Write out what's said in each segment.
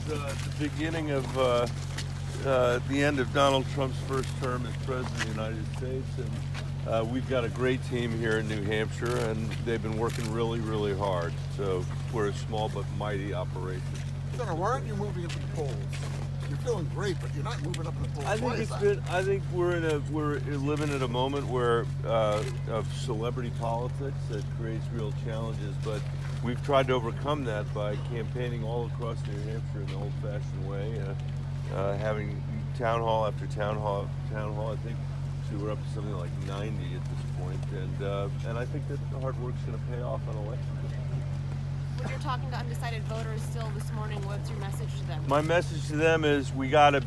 the beginning of the end of Donald Trump's first term as President of the United States, and we've got a great team here in New Hampshire, and they've been working really, really hard. So we're a small but mighty operation. Senator, why aren't you moving into the polls? You're feeling great, but you're not moving up in the polls. I think we're living at a moment where of celebrity politics that creates real challenges, but we've tried to overcome that by campaigning all across New Hampshire in the old-fashioned way, having town hall after town hall after town hall. I think we're up to something like 90 at this point, and I think that the hard work's going to pay off on election day. When you're talking to undecided voters still this morning, what's your message to them? My message to them is we got to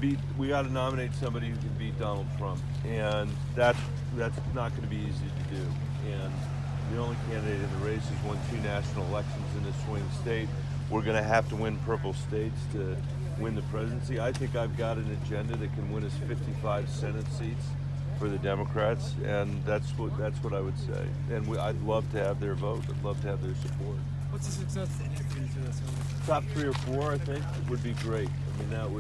nominate somebody who can beat Donald Trump, and that's not going to be easy to do. And the only candidate in the race has won 2 national elections in a swing state. We're going to have to win purple states to win the presidency. I think I've got an agenda that can win us 55 Senate seats for the Democrats, and that's what I would say. And I'd love to have their vote. I'd love to have their support. What's the success in your community to this one? Top 3 or 4, I think, would be great. I mean, that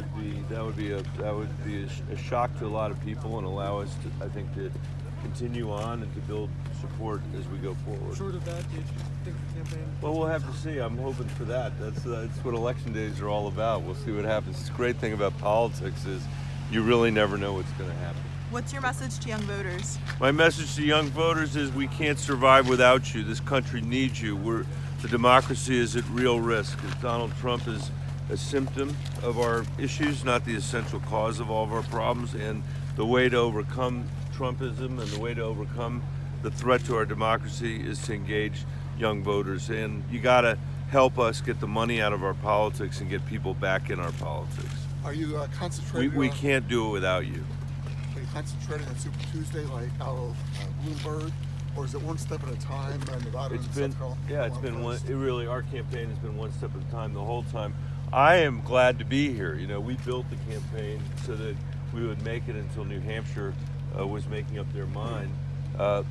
would be a shock to a lot of people and allow us to, I think, to continue on and to build support as we go forward. Short of that, do you think the campaign? Well, we'll have to see. I'm hoping for that. That's what election days are all about. We'll see what happens. The great thing about politics is you really never know what's going to happen. What's your message to young voters? My message to young voters is we can't survive without you. This country needs you. The democracy is at real risk. Donald Trump is a symptom of our issues, not the essential cause of all of our problems. And the way to overcome Trumpism and the way to overcome the threat to our democracy is to engage young voters. And you got to help us get the money out of our politics and get people back in our politics. Are you concentrating? We can't do it without you. Are you concentrating on Super Tuesday like Al Bloomberg? Or is it one step at a time? Our campaign has been one step at a time the whole time. I am glad to be here. You know, we built the campaign so that we would make it until New Hampshire was making up their mind.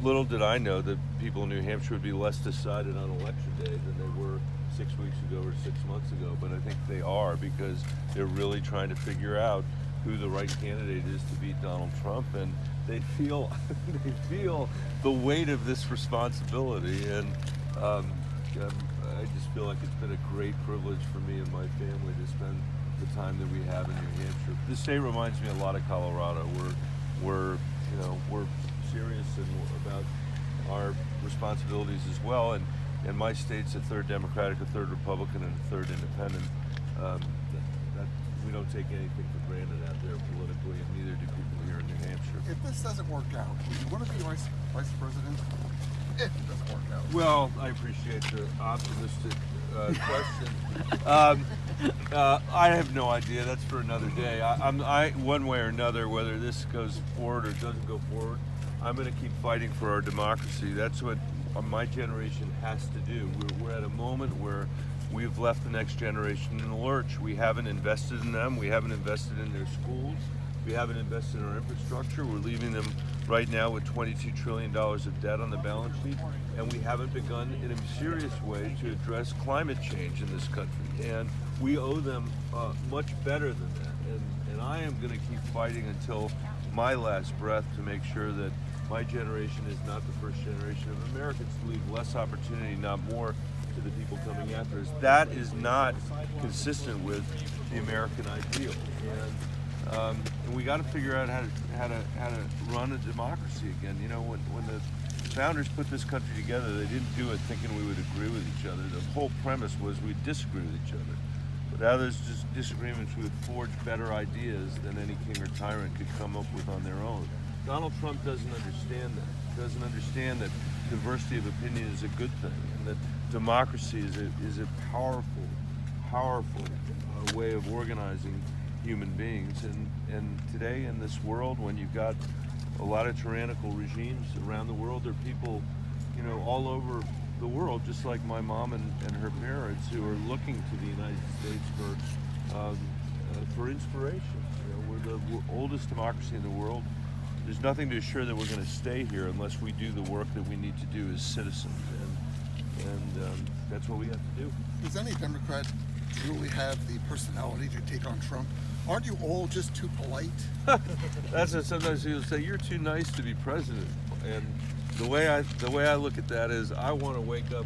Little did I know that people in New Hampshire would be less decided on election day than they were 6 weeks ago or 6 months ago. But I think they are, because they're really trying to figure out who the right candidate is to beat Donald Trump, and they feel the weight of this responsibility, and I just feel like it's been a great privilege for me and my family to spend the time that we have in New Hampshire. This state reminds me a lot of Colorado. We're serious about our responsibilities as well, and my state's a 3rd Democratic, a 3rd Republican, and a 3rd Independent. We don't take anything for granted out there politically, and neither do people here in New Hampshire. If this doesn't work out, do you want to be vice president? If it doesn't work out. Well, I appreciate the optimistic question. I have no idea. That's for another day. One way or another, whether this goes forward or doesn't go forward, I'm going to keep fighting for our democracy. That's what my generation has to do. We're at a moment where we've left the next generation in the lurch. We haven't invested in them. We haven't invested in their schools. We haven't invested in our infrastructure. We're leaving them right now with $22 trillion of debt on the balance sheet. And we haven't begun in a serious way to address climate change in this country. And we owe them much better than that. And I am going to keep fighting until my last breath to make sure that my generation is not the first generation of Americans to leave less opportunity, not more, to the people coming after us. That is not consistent with the American ideal, and we got to figure out how to run a democracy again. You know, when the founders put this country together, they didn't do it thinking we would agree with each other. The whole premise was we'd disagree with each other. But now there's just disagreements. We would forge better ideas than any king or tyrant could come up with on their own. Donald Trump doesn't understand that. He doesn't understand that diversity of opinion is a good thing, and that democracy is a powerful way of organizing human beings. And today in this world, when you've got a lot of tyrannical regimes around the world, there are people, you know, all over the world, just like my mom and her parents, who are looking to the United States for inspiration. You know, we're the oldest democracy in the world. There's nothing to assure that we're going to stay here unless we do the work that we need to do as citizens, and that's what we have to do. Does any Democrat truly have the personality to take on Trump? Aren't you all just too polite? That's what sometimes people say, you're too nice to be president. And the way I look at that is I want to wake up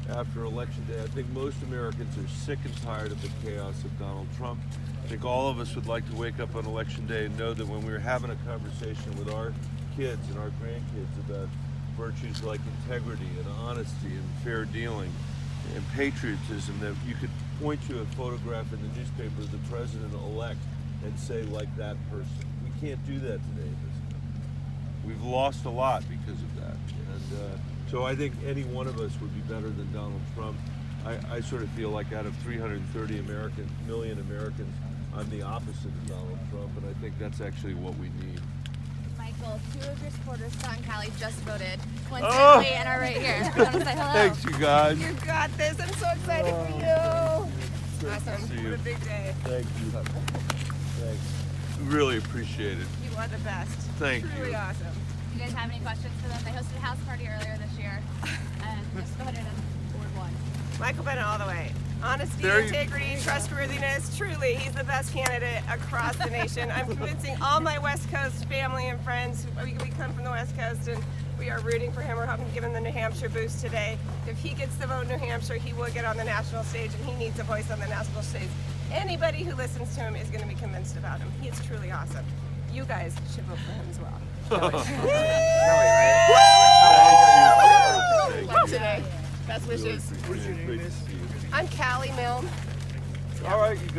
after election day. I think most Americans are sick and tired of the chaos of Donald Trump. I think all of us would like to wake up on election day and know that when we're having a conversation with our kids and our grandkids about virtues like integrity and honesty and fair dealing and patriotism, that you could point to a photograph in the newspaper of the president-elect and say, like that person. We can't do that today in this country. We've lost a lot because of that. And so I think any one of us would be better than Donald Trump. I sort of feel like out of 330 million Americans, I'm the opposite of Donald Trump, and I think that's actually what we need. Michael, 2 of your supporters, Scott and Callie, just voted coincidentally and are right here. I want to say hello. Thanks, you guys. You got this. I'm so excited for you. Awesome. See you. What a big day. Thank you. Thanks. Really appreciate it. You are the best. Thank Truly you. awesome. You guys have any questions for them? They hosted a house party earlier this year. And just go ahead and board one. Michael Bennet all the way. Honesty, There you- integrity, trustworthiness. Truly, he's the best candidate across the nation. I'm convincing all my West Coast family and friends. We come from the West Coast, and we are rooting for him. We're hoping to give him the New Hampshire boost today. If he gets the vote in New Hampshire, he will get on the national stage, and he needs a voice on the national stage. Anybody who listens to him is going to be convinced about him. He is truly awesome. You guys should vote for him as well. Thank you. Today. Best Really wishes. appreciate it. Great to see you. I'm Callie Milne. All right, you guys.